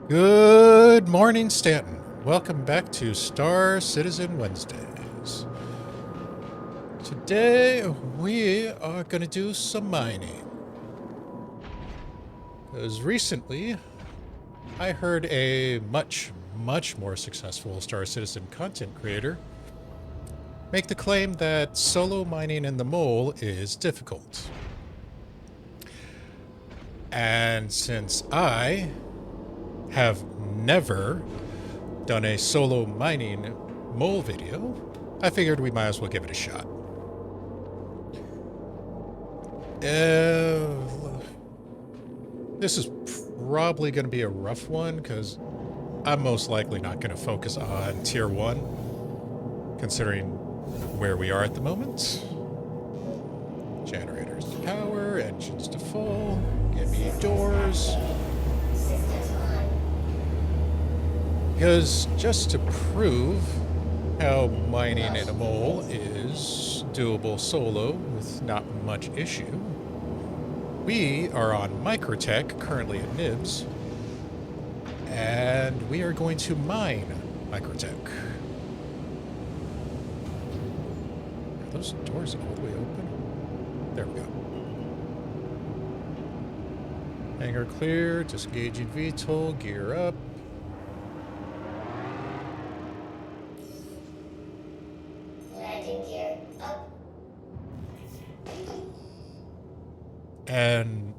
Good morning, Stanton. Welcome back to Star Citizen Wednesdays. Today we are going to do some mining. Because recently I heard a much more successful Star Citizen content creator make the claim that solo mining in the mole is difficult. And since I have never done a solo mining mole video, I figured we might as well give it a shot. This is probably going to be a rough one because I'm most likely not going to focus on Tier 1, considering where we are at the moment. Generators to power, engines to full, give me doors. Because just to prove how mining in a mole is doable solo with not much issue, we are on Microtech, currently at Nibs, and we are going to mine Microtech. Are those doors all the way open? There we go. Hangar clear, disengaging VTOL, gear up. Landing gear up. And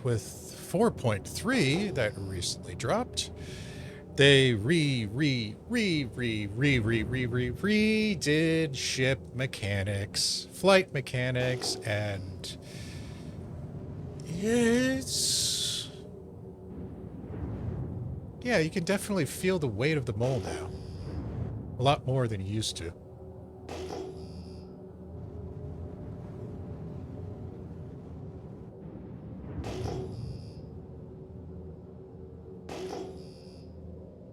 with 4.3 that recently dropped, they redid ship mechanics, flight mechanics, and it's... yeah, you can definitely feel the weight of the mole now. A lot more than you used to.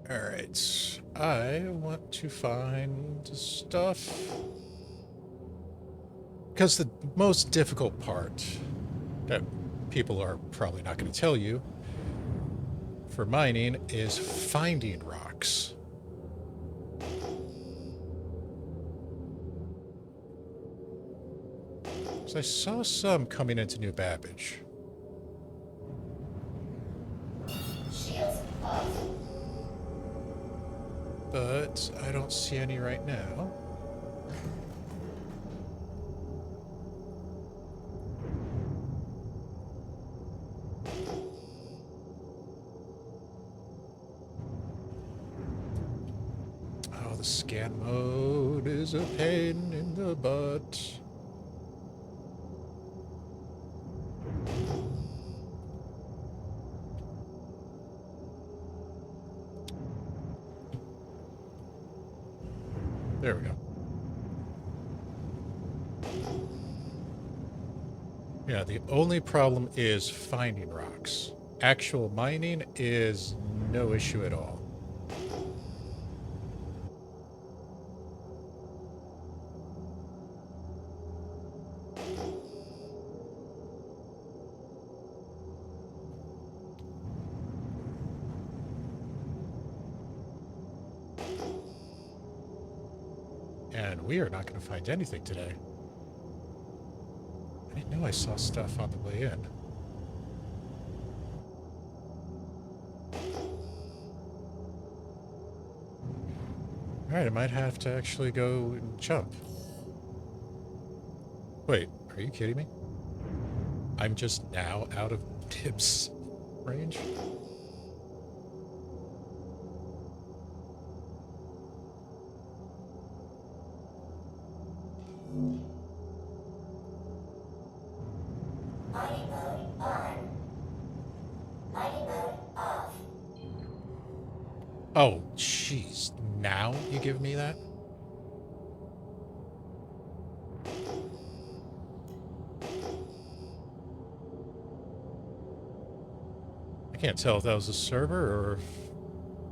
Alright, I want to find stuff. Because the most difficult part that people are probably not going to tell you for mining is finding rocks. So I saw some coming into New Babbage. Shields off. But I don't see any right now. Oh, the scan mode is a pain in the butt. There we go. Yeah, the only problem is finding rocks. Actual mining is no issue at all. And we are not going to find anything today. I didn't know I saw stuff on the way in. Alright, I might have to actually go and jump. Wait, are you kidding me? I'm just now out of Tibbs range? Mining mode on. Mining mode off. Oh, jeez. Now you give me that? I can't tell if that was a server or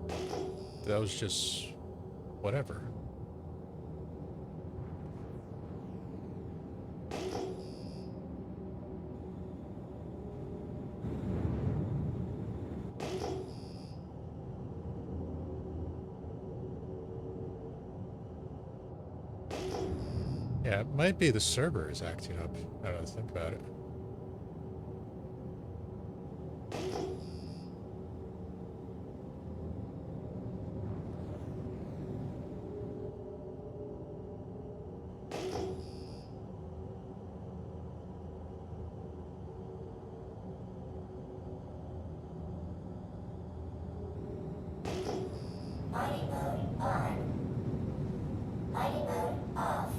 if that was just whatever. Yeah, it might be the server is acting up. I don't know, think about it. Mining mode on. Mining mode off.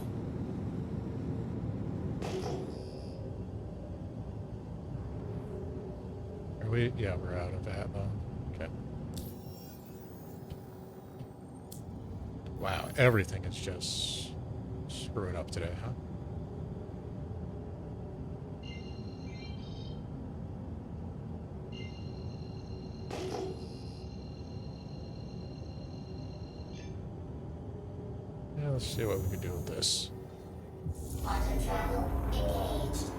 Are we? Yeah, we're out of ammo. Okay. Wow, everything is just screwing up today, huh? Yeah, let's see what we can do with this. Quantum travel engaged.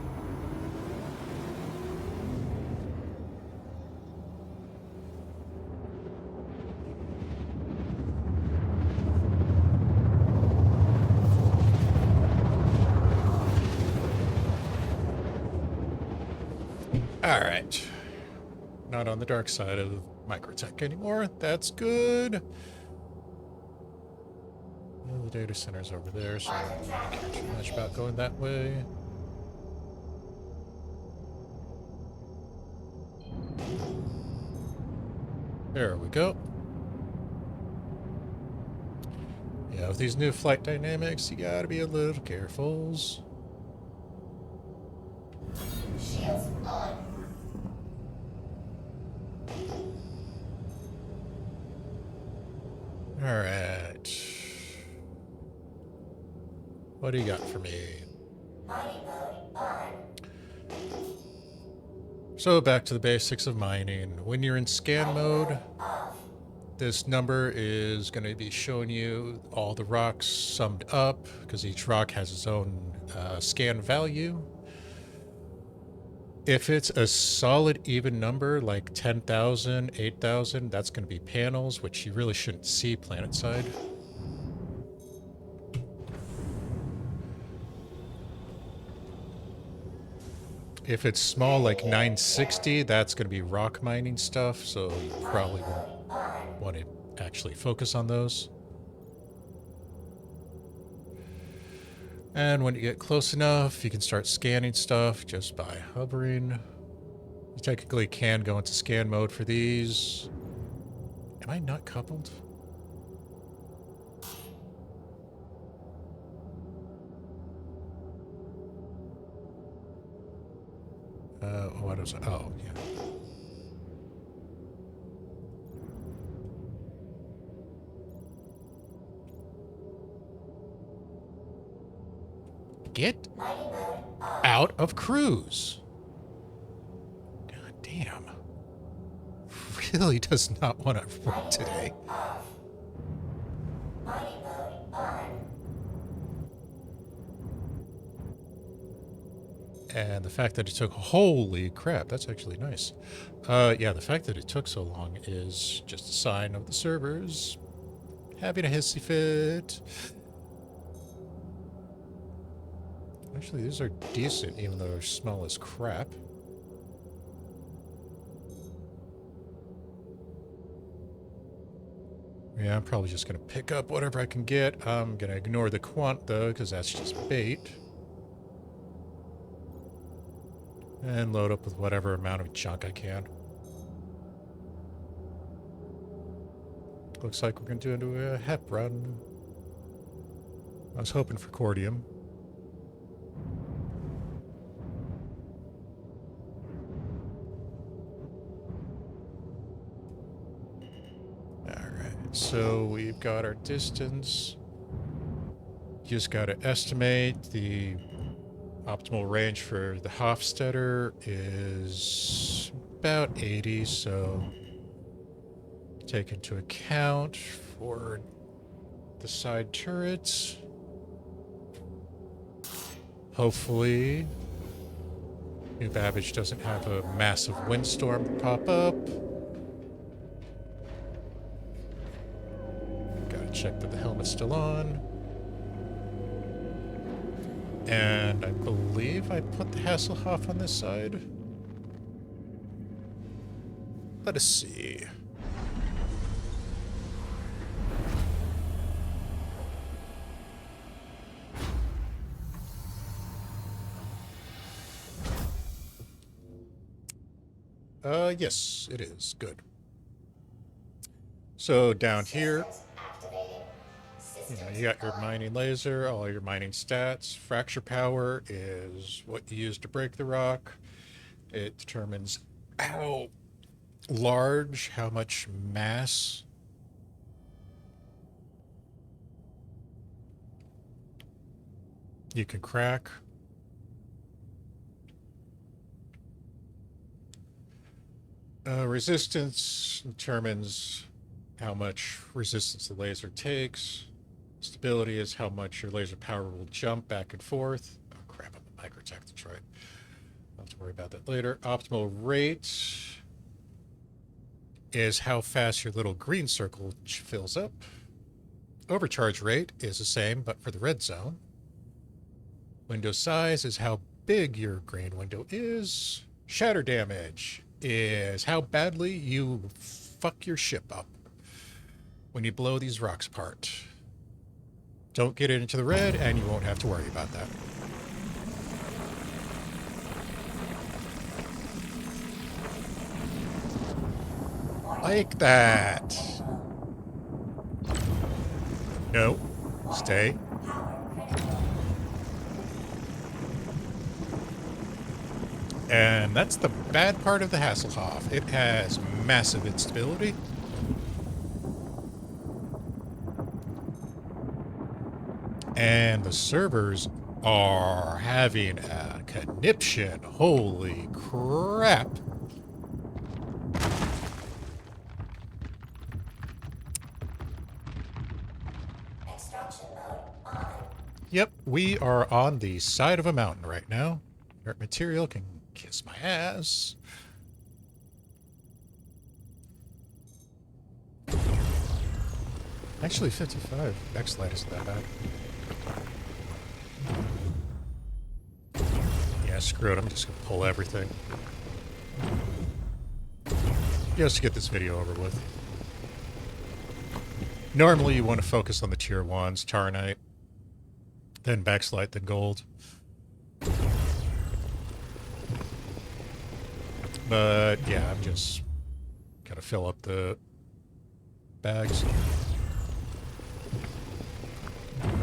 All right. Not on the dark side of Microtech anymore. That's good. Well, the data center's over there, so I don't care too much about going that way. There we go. Yeah, with these new flight dynamics, you gotta be a little careful. Shields on. Alright. What do you got for me? Mining mode on. So back to the basics of mining. When you're in scan mode, Off. this number is going to be showing you all the rocks summed up, because each rock has its own scan value. If it's a solid even number, like 10,000, 8,000, that's going to be panels, which you really shouldn't see planet side. If it's small, like 960, that's going to be rock mining stuff, so you probably won't want to actually focus on those. And when you get close enough, you can start scanning stuff just by hovering. You technically can go into scan mode for these. Am I not coupled? What is it? Oh, yeah. Get out of cruise. God damn. Really does not want to work today. Mining mode on. And the fact that it took, holy crap, that's actually nice. Yeah, the fact that it took so long is just a sign of the servers having a hissy fit. Actually, these are decent, even though they're small as crap. Yeah, I'm probably just going to pick up whatever I can get. I'm going to ignore the quant, though, because that's just bait. And load up with whatever amount of junk I can. Looks like we're going to do a HEP run. I was hoping for cordium. Alright, so we've got our distance. Just got to estimate the optimal range for the Hofstadter is about 80, so take into account for the side turrets. Hopefully, New Babbage doesn't have a massive windstorm pop up. Gotta check that the helmet's still on. And I believe I put the Hasselhoff on this side. Let us see. Yes, it is. Good. So down here, you got your mining laser, all your mining stats. Fracture power is what you use to break the rock. It determines how large, how much mass you can crack. Resistance determines how much resistance the laser takes. Stability is how much your laser power will jump back and forth. Oh crap, I'm a Microtech, that's right. I'll have to worry about that later. Optimal rate is how fast your little green circle fills up. Overcharge rate is the same, but for the red zone. Window size is how big your green window is. Shatter damage is how badly you fuck your ship up when you blow these rocks apart. Don't get it into the red, and you won't have to worry about that. Like that. No. Stay. And that's the bad part of the Hasselhoff. It has massive instability. And the servers are having a conniption. Holy crap. Extraction mode on. Yep, we are on the side of a mountain right now. Inert material can kiss my ass. Actually, 55 X-Light isn't that bad. Yeah, screw it. I'm just going to pull everything. Just to get this video over with. Normally, you want to focus on the tier 1s, Tarnite, then Backslide, then Gold. But, yeah, I'm just going to fill up the bags.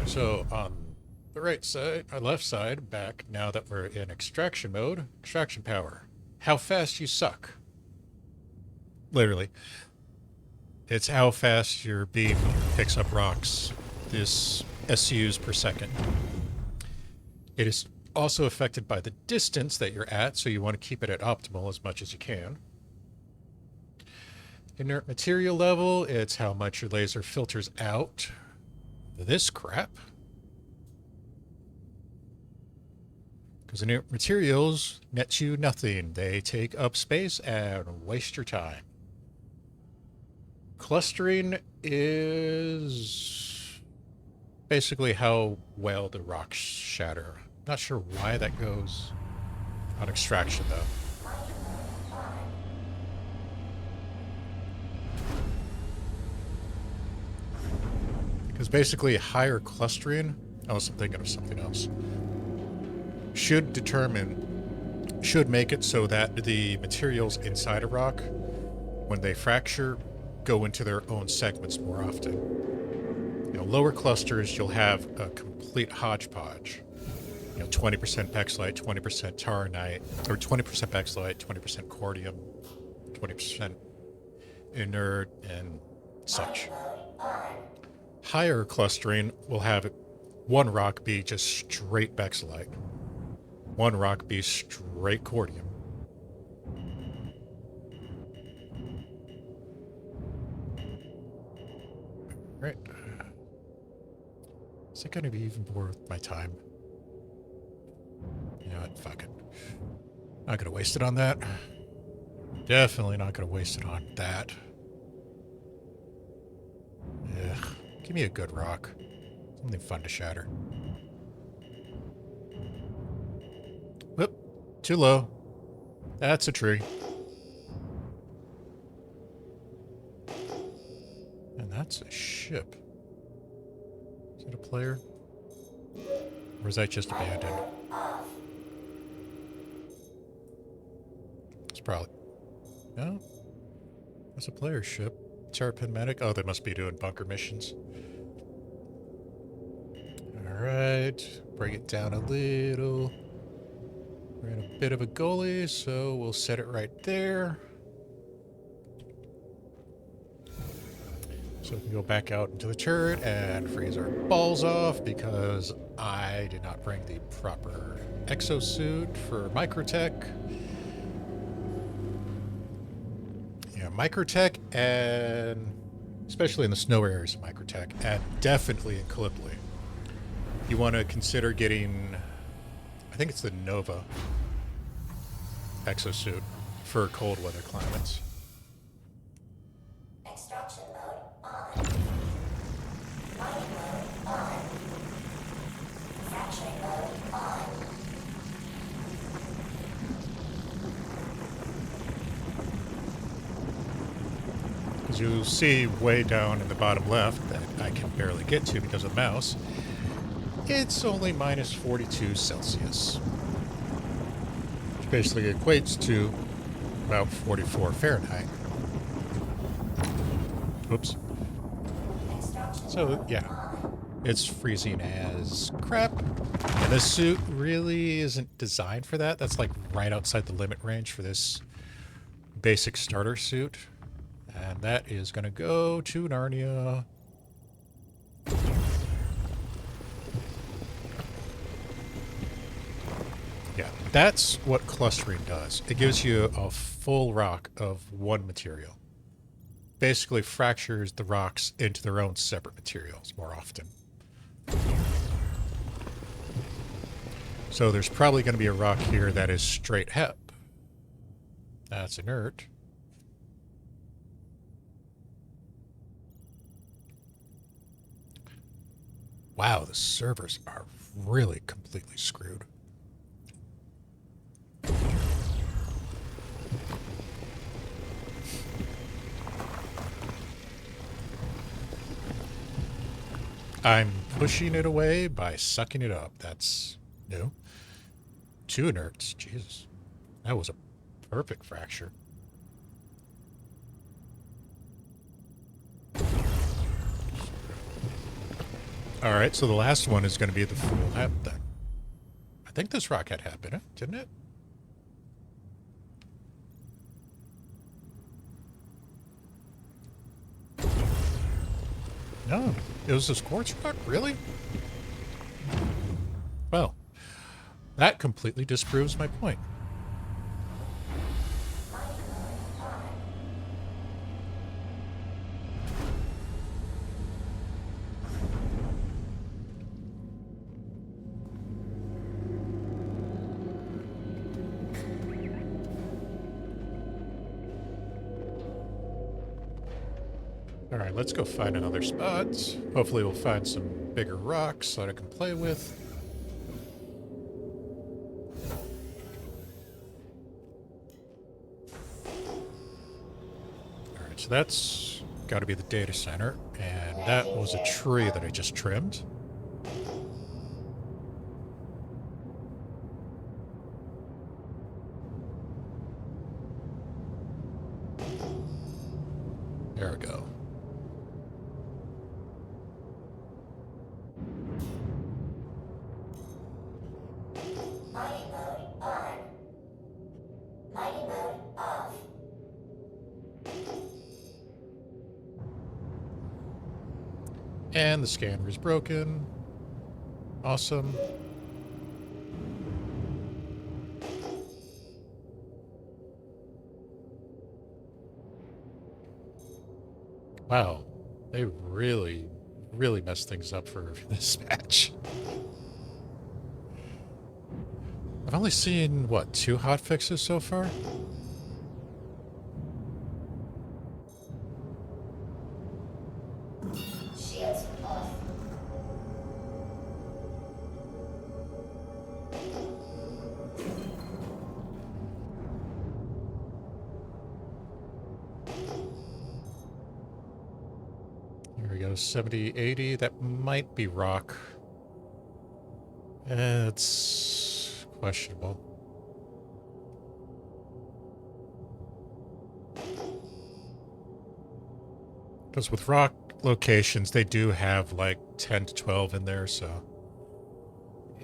So, on the right side, or left side, back, now that we're in extraction mode, extraction power. How fast you suck. Literally. It's how fast your beam picks up rocks. This SUs per second. It is also affected by the distance that you're at, so you want to keep it at optimal as much as you can. Inert material level, it's how much your laser filters out this crap. Because inert materials net you nothing. They take up space and waste your time. Clustering is basically how well the rocks shatter. Not sure why that goes on extraction, though. Because basically higher clustering, oh, I'm thinking of something else, should make it so that the materials inside a rock, when they fracture, go into their own segments more often. You know, lower clusters, you'll have a complete hodgepodge. You know, 20% Pexlite, 20% Taranite, or 20% Pexlite, 20% Cordium, 20% Inert, and such. Higher clustering will have one rock be just straight Bexlite, one rock be straight Cordium. Right. Is it going to be even worth my time? You know what? Fuck it. Not going to waste it on that. Definitely not going to waste it on that. Ugh. Give me a good rock. Something fun to shatter. too low. That's a tree. And that's a ship. Is it a player? Or is that just abandoned? It's probably... No? That's a player ship. Terrapin medic. Oh, they must be doing bunker missions. Alright. Bring it down a little. We're in a bit of a gully, so we'll set it right there. So we can go back out into the turret and freeze our balls off because I did not bring the proper exosuit for Microtech. Yeah, Microtech, and especially in the snow areas of Microtech, and definitely in Gallipoli, you want to consider getting, I think it's the Nova exosuit for cold weather climates. Extraction mode on. Mining mode on. Fracturing mode on. As you'll see way down in the bottom left that I can barely get to because of the mouse, it's only minus 42 Celsius. Which basically equates to about 44 Fahrenheit. Oops. So, yeah. It's freezing as crap. And this suit really isn't designed for that. That's like right outside the limit range for this basic starter suit. And that is going to go to Narnia. Yeah, that's what clustering does. It gives you a full rock of one material. Basically fractures the rocks into their own separate materials more often. So there's probably going to be a rock here that is straight HEP. That's inert. Wow, the servers are really completely screwed. I'm pushing it away by sucking it up. That's new. 2 inerts. Jesus. That was a perfect fracture. Alright, so the last one is going to be the full HEP then. I think this rock had HEP in it, didn't it? No, it was this quartz rock? Really? Well, that completely disproves my point. Alright, let's go find another spot. Hopefully we'll find some bigger rocks that I can play with. Alright, so that's got to be the data center. And that was a tree that I just trimmed. There we go. Mining mode on. Mining mode off. And the scanner is broken. Awesome. Wow. They really, really messed things up for this match. I've only seen, what, 2 hotfixes so far? Shields off. Here we go, 70, 80. That might be rock. It's questionable. Because with rock locations, they do have like 10 to 12 in there, so...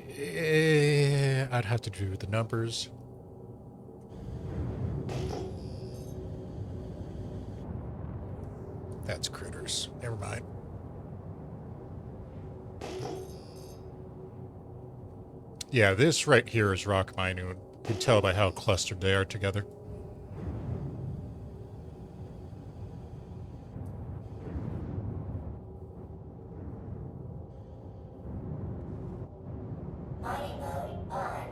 I'd have to do the numbers. That's critters. Never mind. Yeah, this right here is rock mining. You can tell by how clustered they are together. Mining mode on.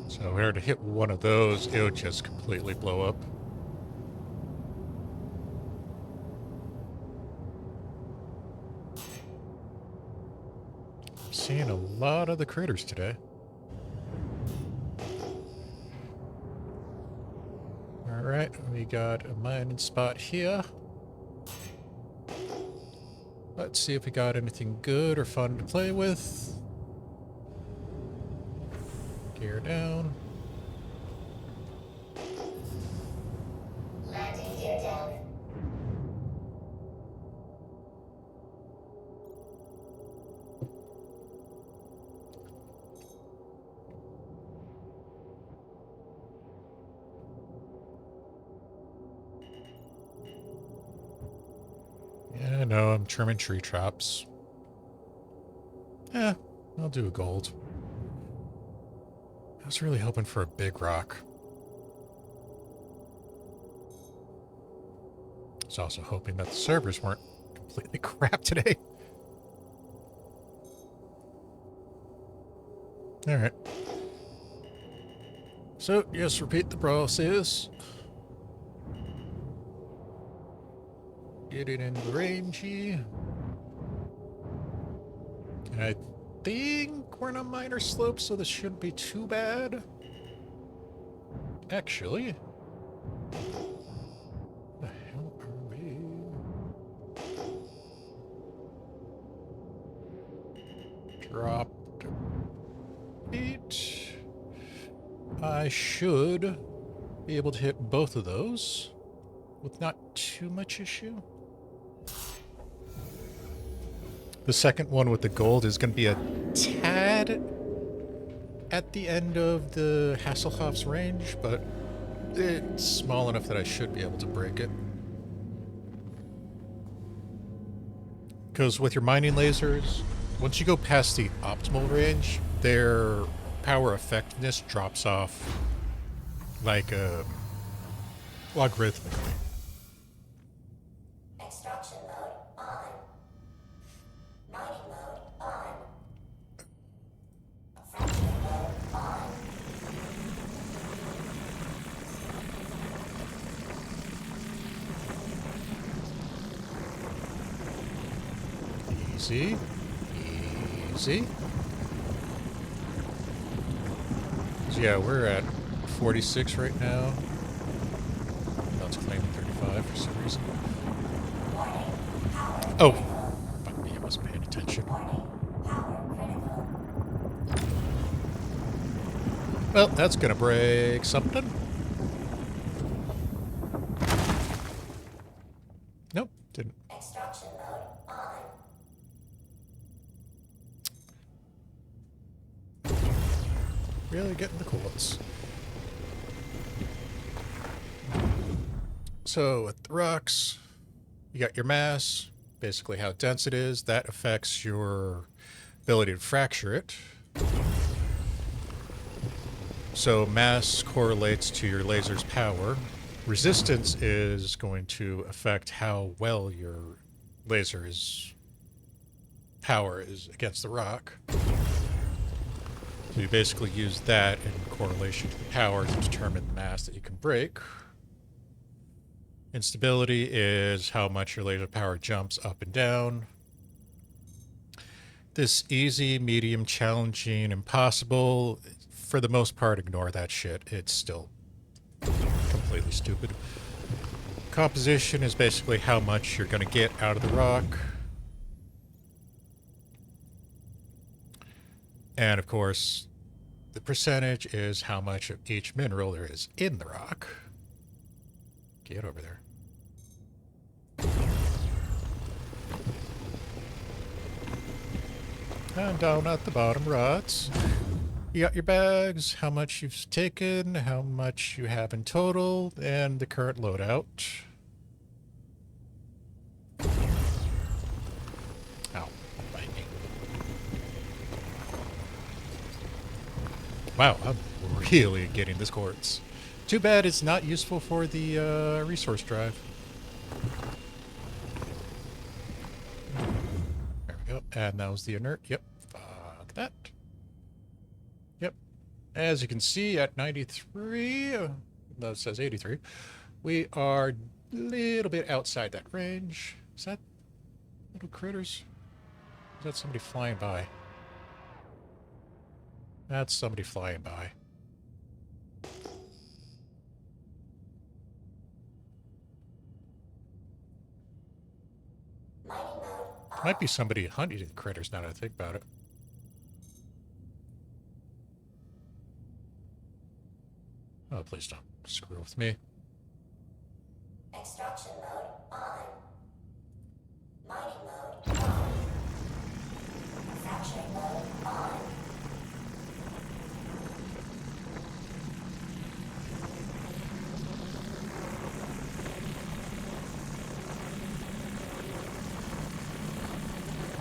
So if we were to hit one of those, it would just completely blow up. I'm seeing a lot of the critters today. Alright, we got a mining spot here. Let's see if we got anything good or fun to play with. Gear down. Landing gear down. Yeah, no, I'm trimming tree traps. Yeah, I'll do a gold. I was really hoping for a big rock. I was also hoping that the servers weren't completely crap today. Alright. So, just repeat the process. Get it in the rangey. I think we're in a minor slope, so this shouldn't be too bad. Actually. The hell are we? Dropped 8. I should be able to hit both of those with not too much issue. The second one with the gold is going to be a tad at the end of the Hasselhoff's range, but it's small enough that I should be able to break it. Because with your mining lasers, once you go past the optimal range, their power effectiveness drops off like logarithmically. Extraction mode on. Mining mode on. Fracturing mode on. Easy. Easy. So yeah, we're at 46 right now. That's claiming 35 for some reason. Oh! Fuck me, I wasn't paying attention. Well, that's gonna break something. Nope, didn't. Extraction mode on. Really getting the cools. So with the rocks, you got your mass, basically how dense it is. That affects your ability to fracture it. So mass correlates to your laser's power. Resistance is going to affect how well your laser's power is against the rock. So you basically use that in correlation to the power to determine the mass that you can break. Instability is how much your laser power jumps up and down. This easy, medium, challenging, impossible, for the most part, ignore that shit. It's still completely completely stupid. Composition is basically how much you're going to get out of the rock. And of course, the percentage is how much of each mineral there is in the rock. Get over there. And down at the bottom right, you got your bags, how much you've taken, how much you have in total, and the current loadout. Ow, bite me. Wow, I'm really getting this quartz. Too bad it's not useful for the resource drive. There we go. And that was the inert. Yep. Fuck that. Yep. As you can see at 93, no, it says 83, we are a little bit outside that range. Is that little critters? Is that somebody flying by? That's somebody flying by. Might be somebody hunting the critters now that I think about it. Oh, please don't screw with me. Extraction mode on. Mining mode on. Fracturing mode on.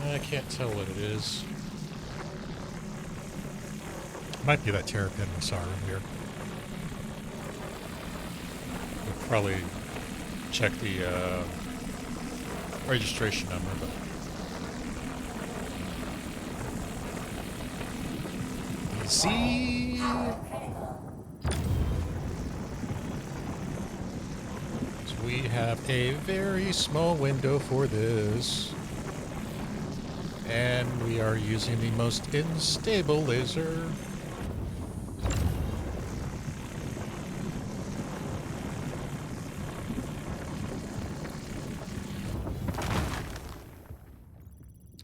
I can't tell what it is. Might be that terrapin we saw earlier. We'll probably check the registration number, but easy. So we have a very small window for this. And we are using the most unstable laser.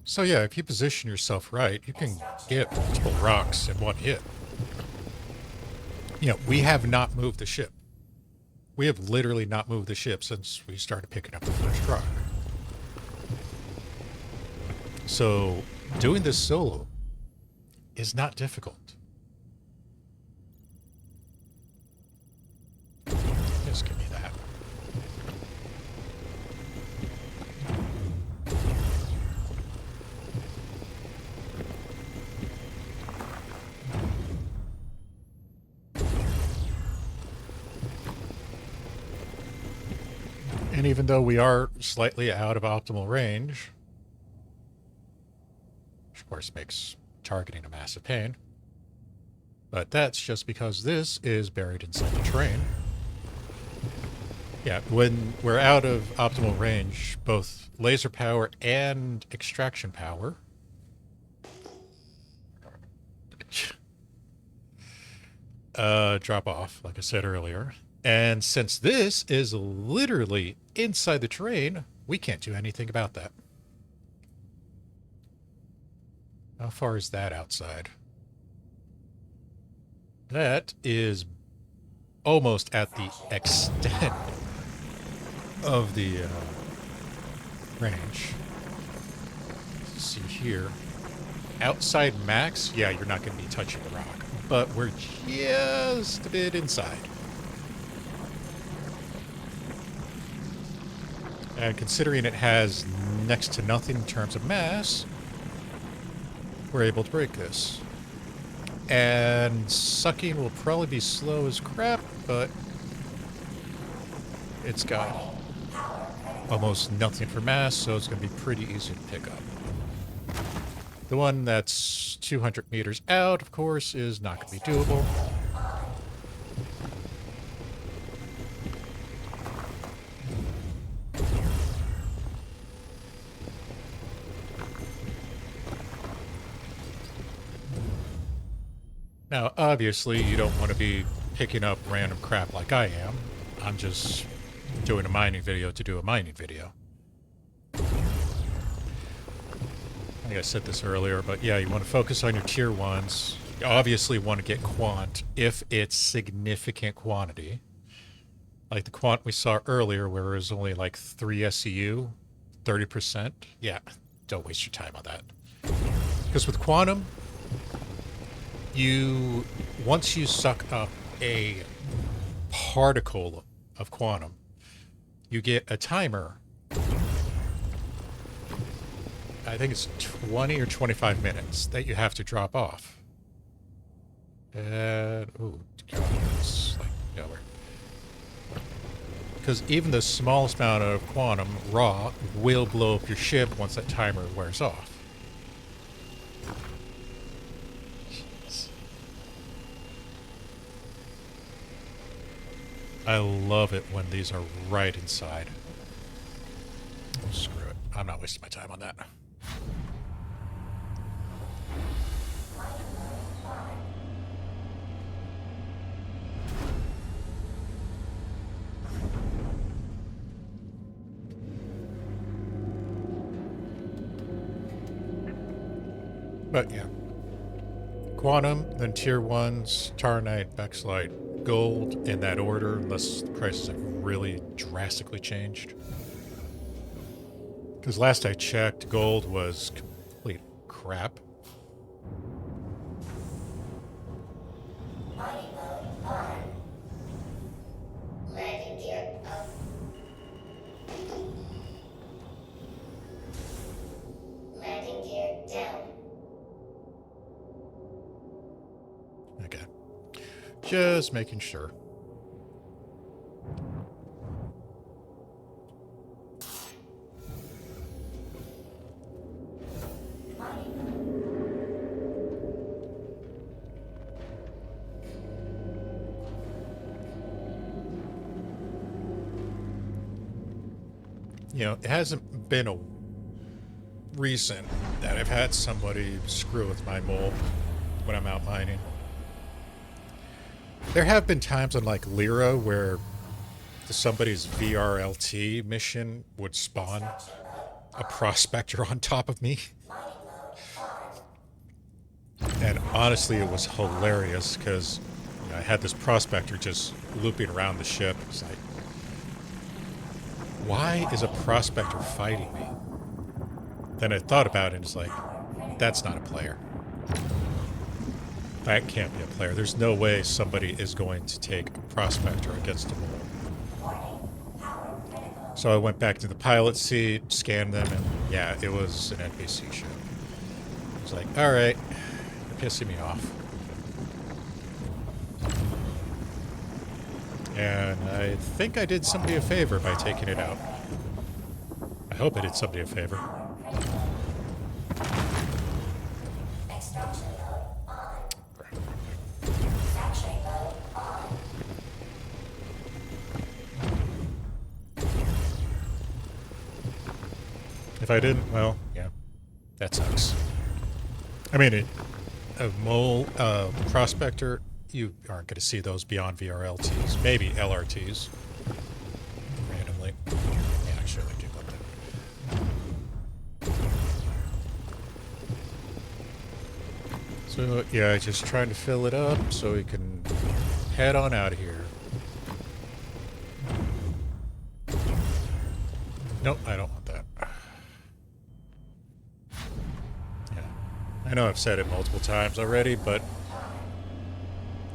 So yeah, if you position yourself right, you can get multiple rocks in one hit. You know, we have not moved the ship. We have literally not moved the ship since we started picking up the first rock. So doing this solo is not difficult. Just give me that. And even though we are slightly out of optimal range, which of course makes targeting a massive pain, but that's just because this is buried inside the terrain. Yeah, when we're out of optimal range, both laser power and extraction power drop off, like I said earlier. And since this is literally inside the terrain, we can't do anything about that. How far is that outside? That is almost at the extent of the range. Let's see here. Outside max, yeah, you're not going to be touching the rock. But we're just a bit inside. And considering it has next to nothing in terms of mass, we're able to break this. And sucking will probably be slow as crap, but it's got almost nothing for mass, so it's going to be pretty easy to pick up. The one that's 200 meters out, of course, is not going to be doable. Now, obviously, you don't want to be picking up random crap like I am. I'm just doing a mining video to do a mining video. I think I said this earlier, but yeah, you want to focus on your tier 1s. You obviously want to get quant if it's significant quantity. Like the quant we saw earlier where it was only like 3 SEU, 30%. Yeah, don't waste your time on that. Because with quantum, once you suck up a particle of quantum, you get a timer. I think it's 20 or 25 minutes that you have to drop off. And, ooh, God, it's like nowhere. Because even the smallest amount of quantum, raw, will blow up your ship once that timer wears off. Jeez. I love it when these are right inside. Oh, screw it. I'm not wasting my time on that. But yeah. Quantum, then tier 1s, Taranite, Bexlite, gold in that order, unless the prices have really drastically changed. Because last I checked, gold was complete crap. Mining mode on. Landing gear up. Landing gear down. Okay. Just making sure. You know, it hasn't been a recent that I've had somebody screw with my mole when I'm out mining. There have been times on like Lyra where somebody's VRLT mission would spawn a prospector on top of me. And honestly, it was hilarious because I had this prospector just looping around the ship. It's like, why is a prospector fighting me? Then I thought about it and it's like, that's not a player. That can't be a player. There's no way somebody is going to take a prospector against a mole. So I went back to the pilot seat, scanned them, and yeah, it was an NPC ship. I was like, alright, you're pissing me off. And I think I did somebody a favor by taking it out. I hope I did somebody a favor. Extraction mode on. Saturate mode on. If I didn't, well, yeah, that sucks. I mean, a mole prospector, you aren't going to see those beyond VRLTs, maybe LRTs, randomly. Yeah, actually, I do love that. So yeah, just trying to fill it up so we can head on out of here. Nope, I don't want that. Yeah. I know I've said it multiple times already, but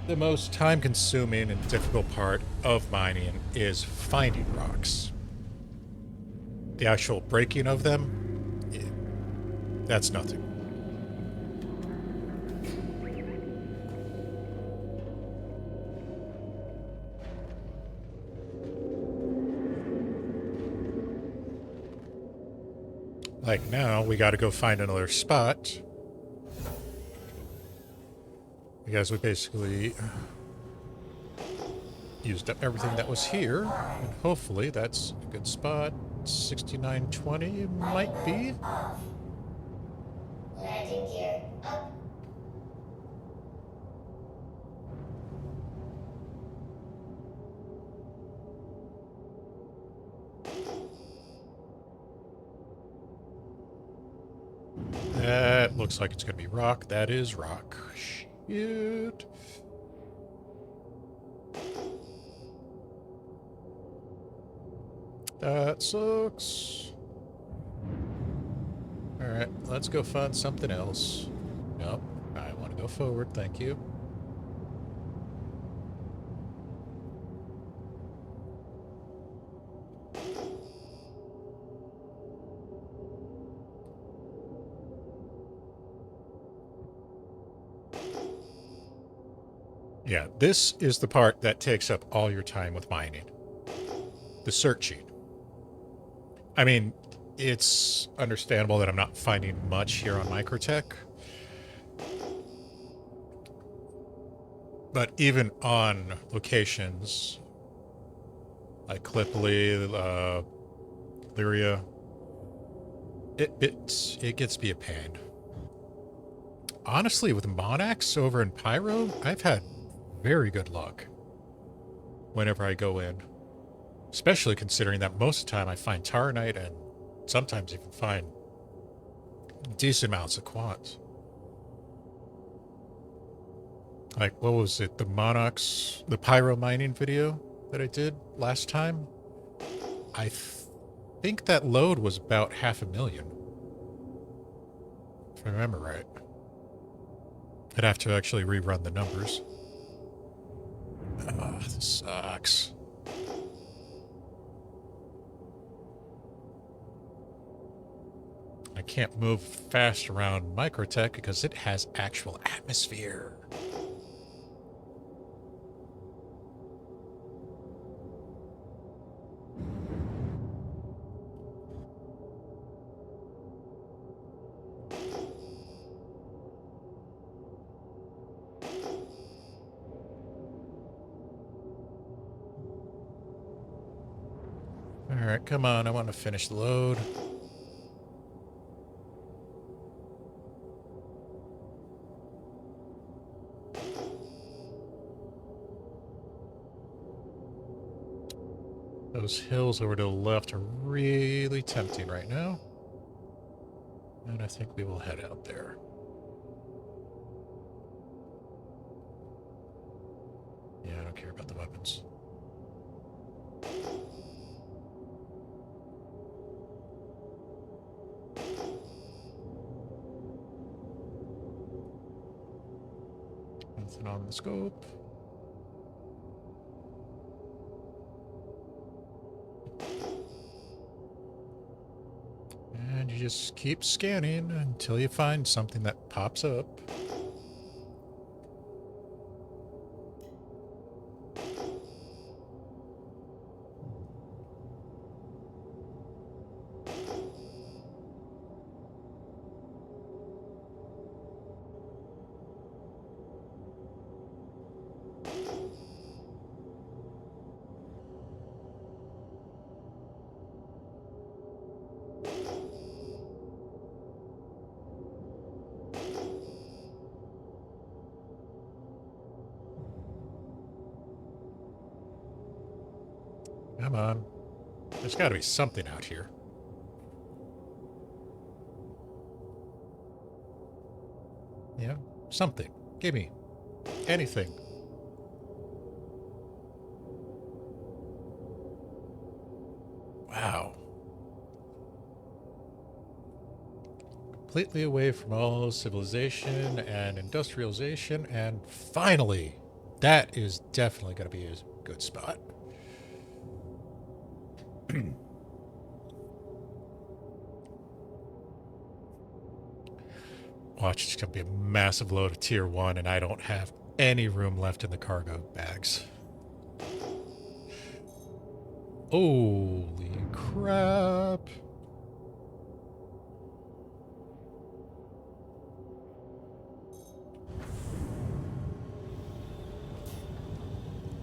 the most time-consuming and difficult part of mining is finding rocks. The actual breaking of them, that's nothing. Like now, we gotta go find another spot. Because we basically used up everything that was here. And hopefully that's a good spot. 6920 might be. Landing gear up. That looks like it's going to be rock. That is rock. Shit. That sucks. Alright, let's go find something else. Nope, I want to go forward, thank you. Yeah, this is the part that takes up all your time with mining. The searching. I mean, it's understandable that I'm not finding much here on Microtech. But even on locations like Clipley, Lyria, it gets to be a pain. Honestly, with Monax over in Pyro, I've had very good luck whenever I go in. Especially considering that most of the time I find Taranite and sometimes even find decent amounts of quants. Like, what was it? The Monax, the Pyro mining video that I did last time? I think that load was about 500,000. If I remember right. I'd have to actually rerun the numbers. Ugh, this sucks. I can't move fast around Microtech because it has actual atmosphere. Alright, come on, I want to finish the load. Those hills over to the left are really tempting right now. And I think we will head out there. Yeah, I don't care about the weapons. Nothing on the scope. And you just keep scanning until you find something that pops up. Come on. There's got to be something out here. Yeah, something. Give me anything. Wow. Completely away from all civilization and industrialization, and finally, that is definitely going to be a good spot. Watch, it's going to be a massive load of tier 1, and I don't have any room left in the cargo bags. Holy crap.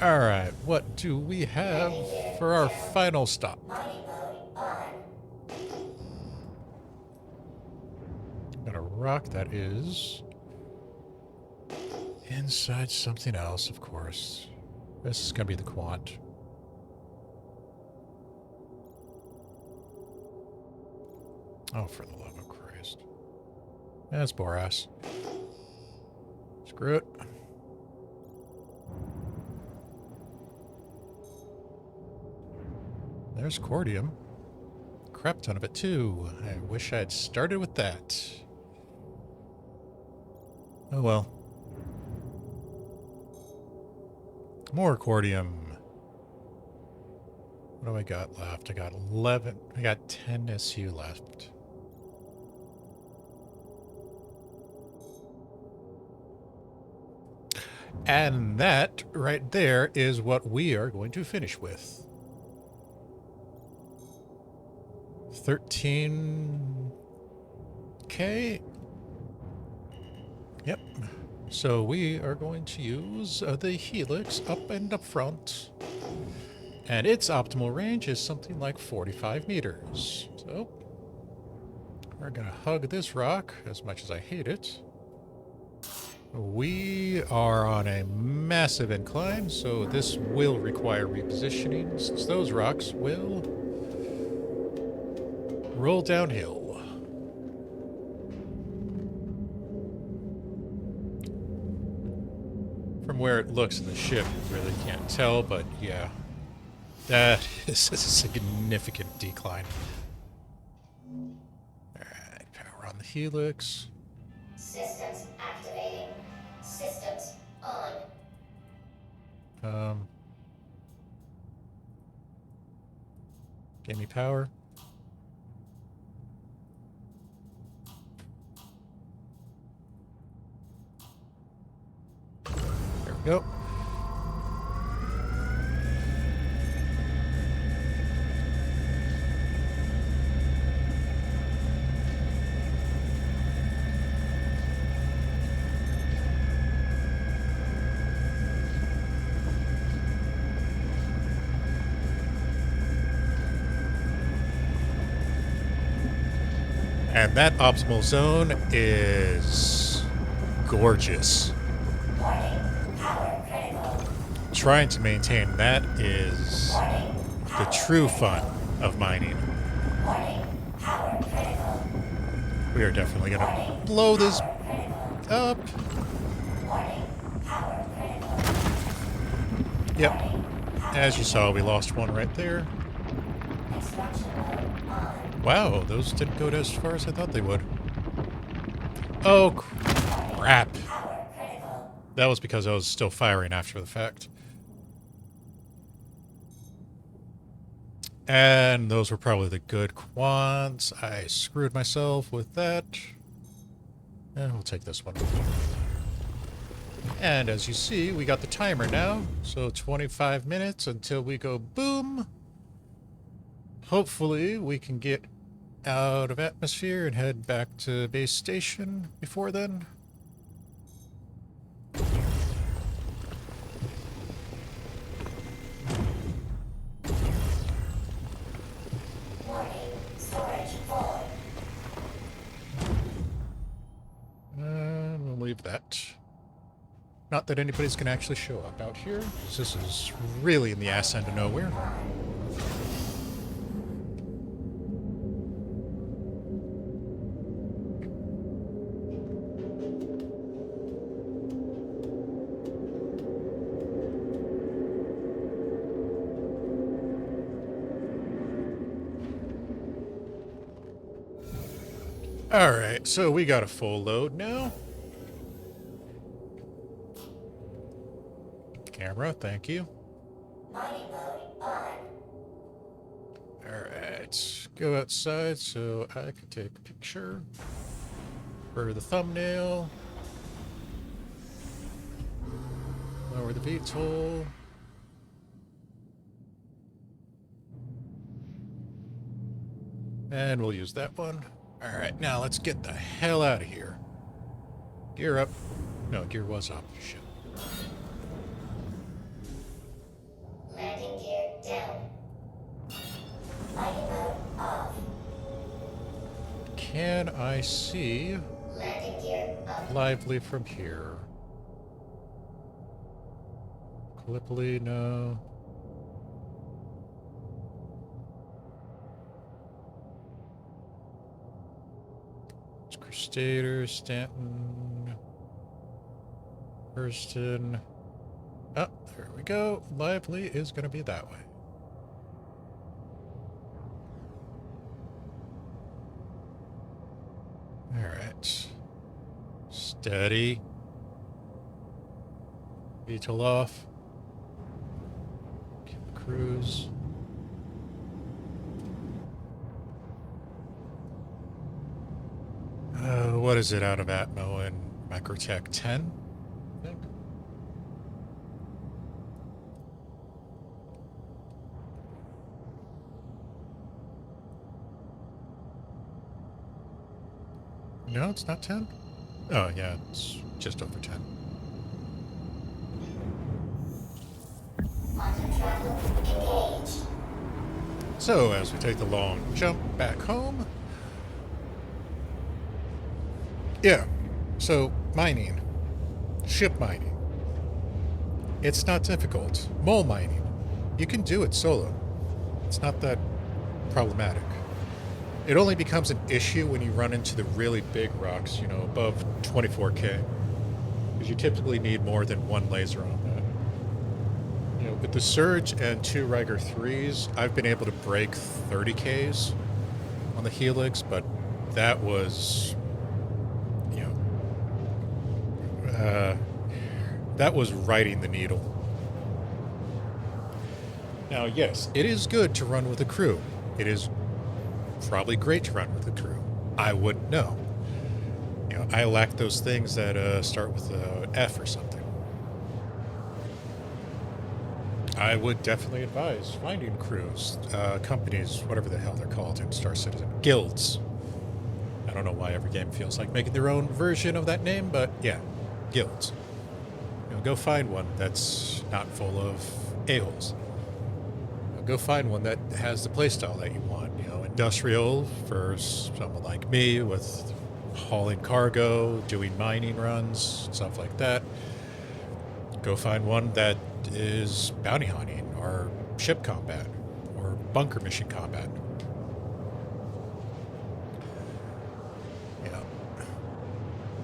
Alright, what do we have for our final stop? Mining mode on. Got a rock that is inside something else, of course. This is going to be the quant. Oh, for the love of Christ. That's Boras. Screw it. There's cordium. Crap ton of it too. I wish I'd started with that. Oh well. More cordium. What do I got left? I got 11. I got 10 SU left. And that right there is what we are going to finish with. 13K. Yep. So we are going to use the Helix up and up front. And its optimal range is something like 45 meters. So we're going to hug this rock as much as I hate it. We are on a massive incline, so this will require repositioning, since those rocks will roll downhill. From where it looks in the ship, you really can't tell, but yeah, that is a significant decline. Alright, power on the Helix. Systems activating. Systems on. Give me power. There we go. And that optimal zone is gorgeous. Warning. Power critical. Trying to maintain that is Warning. the true fun of mining. Warning. Power critical. We are definitely going to blow this up. Warning. Power critical. Yep. As you saw, we lost one right there. Extraction mode on. Wow, those didn't go as far as I thought they would. Oh, crap. Power critical. That was because I was still firing after the fact. And those were probably the good quants. I screwed myself with that. And we'll take this one. And as you see, we got the timer now. So 25 minutes until we go boom. Hopefully we can get out of atmosphere and head back to base station before then. Warning. Storage full. And we'll leave that. Not that anybody's going to actually show up out here. This is really in the ass end of nowhere. Alright, so we got a full load now. Camera, thank you. Mining mode on. Alright, go outside so I can take a picture for the thumbnail. Lower the VTOL. And we'll use that one. Alright, now let's get the hell out of here. Gear up. No, gear was up. Shit. Landing gear down. Mining mode off. Can I see Landing gear up. lively from here? Gallipoli, no. Crusader, Stanton, Hurston. Oh, there we go. Lively is going to be that way. All right. Steady. VTOL off. Keep the cruise. What is it out of Atmo and Microtech 10? I think. No, it's not 10? Oh, yeah, it's just over 10. Engaged. So, as we take the long jump back home. Yeah, so mining. Ship mining. It's not difficult. Mole mining. You can do it solo. It's not that problematic. It only becomes an issue when you run into the really big rocks, you know, above 24K. Because you typically need more than one laser on that. You know, with the Surge and 2 Riker 3s, I've been able to break 30Ks on the Helix, but that was, you know, that was riding the needle. Now, yes, it is good to run with a crew. It is probably great to run with a crew. I wouldn't know. You know, I lack those things that start with a F or something. I would definitely advise finding crews, companies, whatever the hell they're called in Star Citizen. Guilds. I don't know why every game feels like making their own version of that name, but yeah, guilds. You know, go find one that's not full of a-holes. Go find one that has the playstyle that you want. You know, industrial for someone like me with hauling cargo, doing mining runs, stuff like that. Go find one that is bounty hunting or ship combat or bunker mission combat. Yeah.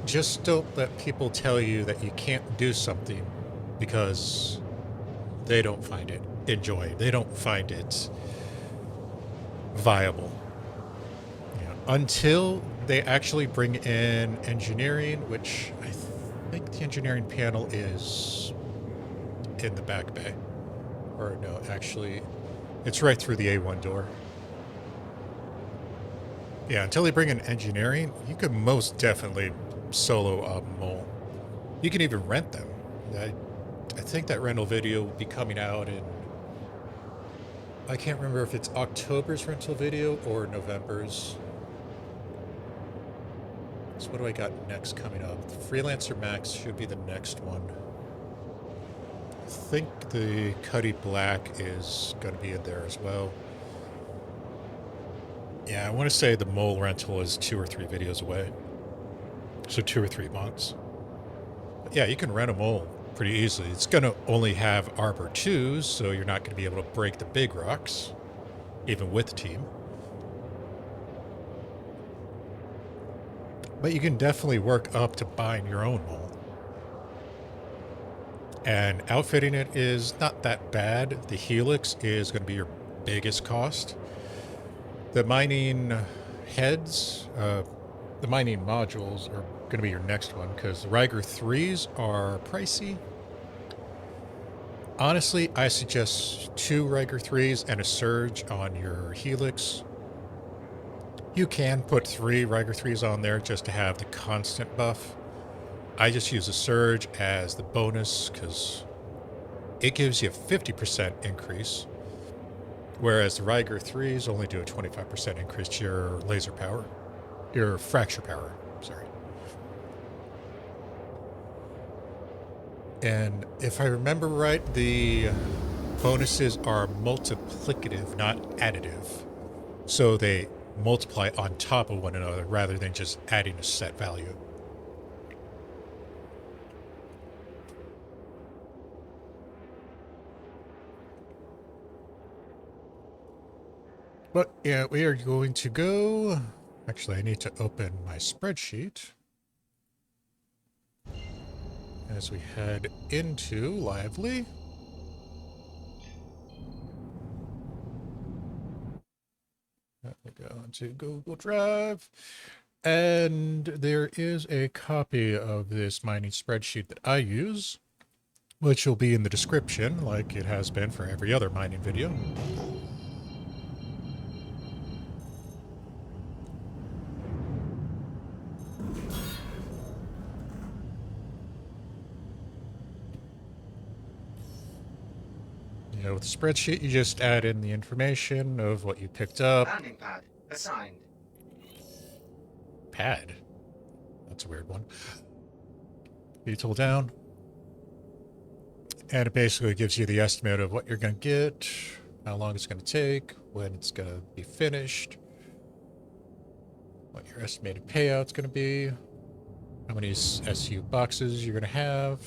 Just don't let people tell you that you can't do something because they don't find it enjoying. They don't find it viable. You know, until they actually bring in engineering, which I think the engineering panel is in the back bay. Or no, actually, it's right through the A1 door. Yeah, until they bring in engineering, you could most definitely solo a mole. You can even rent them. I think that rental video will be coming out in, I can't remember if it's October's rental video or November's. So what do I got next coming up? Freelancer Max should be the next one. I think the Cuddy Black is going to be in there as well. Yeah, I want to say the mole rental is 2 or 3 videos away. So 2 or 3 months. But yeah, you can rent a mole pretty easily. It's going to only have Arbor 2s, so you're not going to be able to break the big rocks, even with the team. But you can definitely work up to buying your own mole. And outfitting it is not that bad. The Helix is going to be your biggest cost. The mining heads, the mining modules are going to be your next one because the Riker 3s are pricey. Honestly, I suggest 2 Riker 3s and a Surge on your Helix. You can put 3 Riker 3s on there just to have the constant buff. I just use a Surge as the bonus because it gives you a 50% increase, whereas the Riker 3s only do a 25% increase to your laser power, your fracture power, sorry. And if I remember right, the bonuses are multiplicative, not additive. So they multiply on top of one another rather than just adding a set value. But yeah, we are going to go Actually, I need to open my spreadsheet as we head into Lively. Let me go into Google Drive. And there is a copy of this mining spreadsheet that I use, which will be in the description like it has been for every other mining video. With the spreadsheet, you just add in the information of what you picked up. Landing pad assigned. Pad? That's a weird one. Detail down. And it basically gives you the estimate of what you're going to get, how long it's going to take, when it's going to be finished, what your estimated payout's going to be, how many SU boxes you're going to have.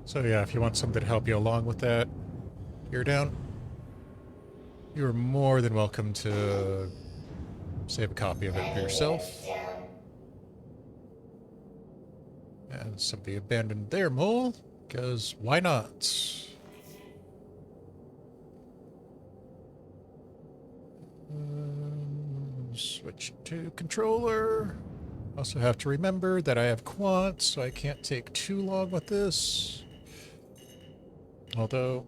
So yeah, if you want something to help you along with that, here down, you're more than welcome to save a copy of it for yourself. And somebody abandoned their mole, because why not? Switch to controller. Also have to remember that I have quant, so I can't take too long with this. Although,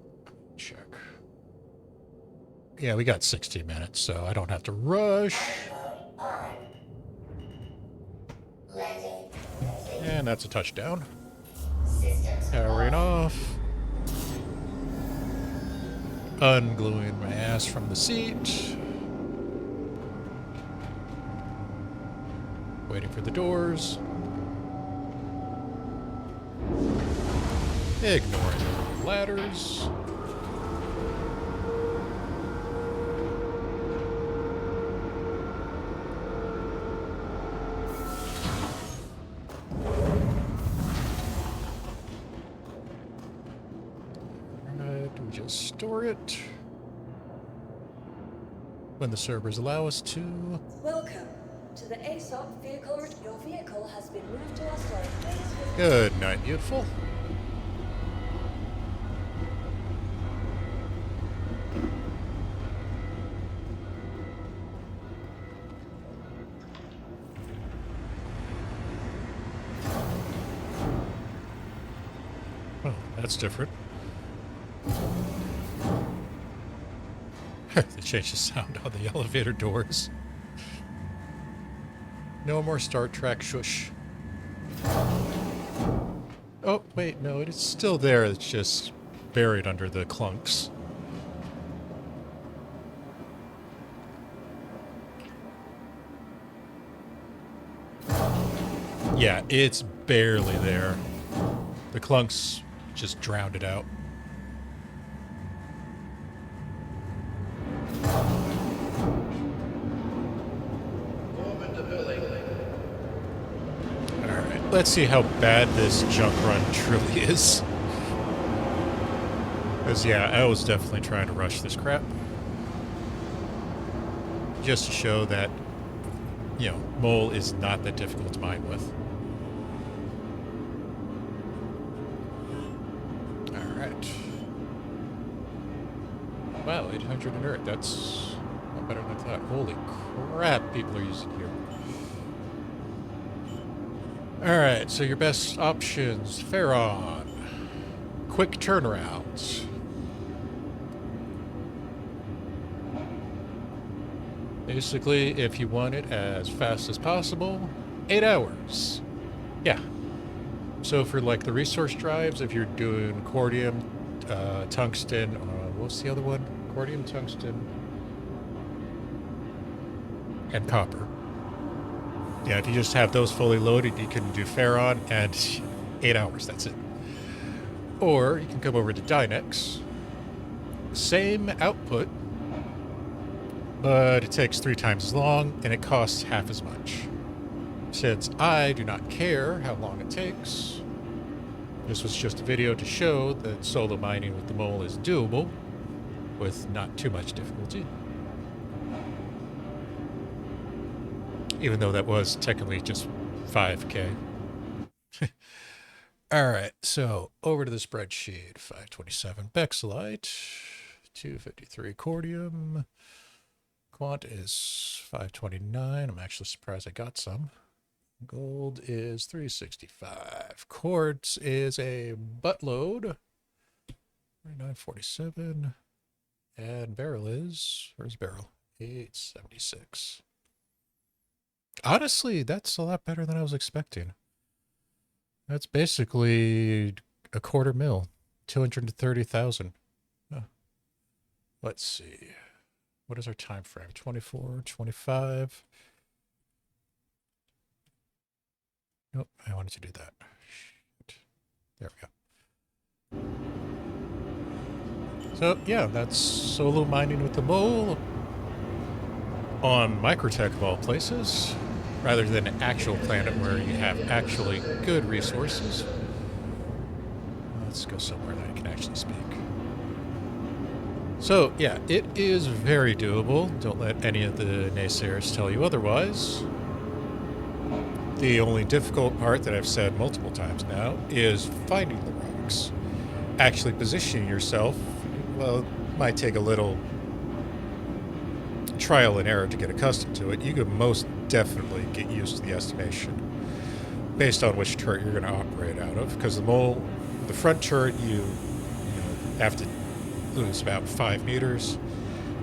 check. Yeah, we got 60 minutes, so I don't have to rush. And that's a touchdown. Powering off. Ungluing my ass from the seat. Waiting for the doors. Ignoring the ladders. Do we just store it? When the servers allow us to. Welcome to the ASOP vehicle. Your vehicle has been moved to our storage. Good night, beautiful. Oh, that's different. They changed the sound on the elevator doors. No more Star Trek shush. Oh, wait, no, it's still there. It's just buried under the clunks. Yeah, it's barely there. The clunks just drowned it out. Alright, let's see how bad this junk run truly is. Because, yeah, I was definitely trying to rush this crap. Just to show that, you know, Mole is not that difficult to mine with. Alright. Wow, 800 inert. That's not better than I thought. Holy crap, people are using here. Alright, so your best options. Ferron. Quick turnarounds. Basically, if you want it as fast as possible, 8 hours. Yeah. So for like the resource drives, if you're doing cordium, tungsten, what's the other one? Cordium, tungsten, and copper. Yeah, if you just have those fully loaded, you can do Ferron and 8 hours, that's it. Or you can come over to Dynex. Same output, but it takes 3 times as long and it costs half as much. Since I do not care how long it takes, this was just a video to show that solo mining with the Mole is doable with not too much difficulty. even though that was technically just 5K. All right, so over to the spreadsheet. 527 Bexelite, 253 Cordium. Quant is 529. I'm actually surprised I got some. Gold is 365. Quartz is a buttload. 947. And barrel is, where's barrel? 876. Honestly, that's a lot better than I was expecting. That's basically a quarter mil, 230,000. Huh. Let's see. What is our time frame? 24, 25. Nope, I wanted to do that. Shit. There we go. So, yeah, that's solo mining with the mole on Microtech of all places, rather than an actual planet where you have actually good resources. Let's go somewhere that I can actually speak. So, yeah, it is very doable. Don't let any of the naysayers tell you otherwise. The only difficult part that I've said multiple times now is finding the rocks. Actually positioning yourself, well, it might take a little trial and error to get accustomed to it. You could most definitely get used to the estimation based on which turret you're going to operate out of, because the front turret you have to lose about 5 meters.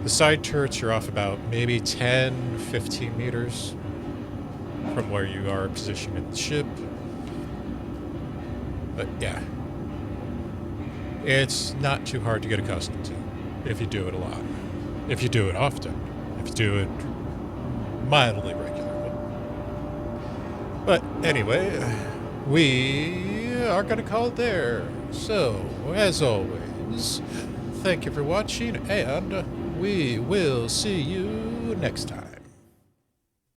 The side turrets you're off about maybe 10, 15 meters from where you are positioned in the ship. But yeah, it's not too hard to get accustomed to if you do it a lot, if you do it often, if you do it mildly regularly. But anyway, we are going to call it there. So, as always, thank you for watching, and we will see you next time.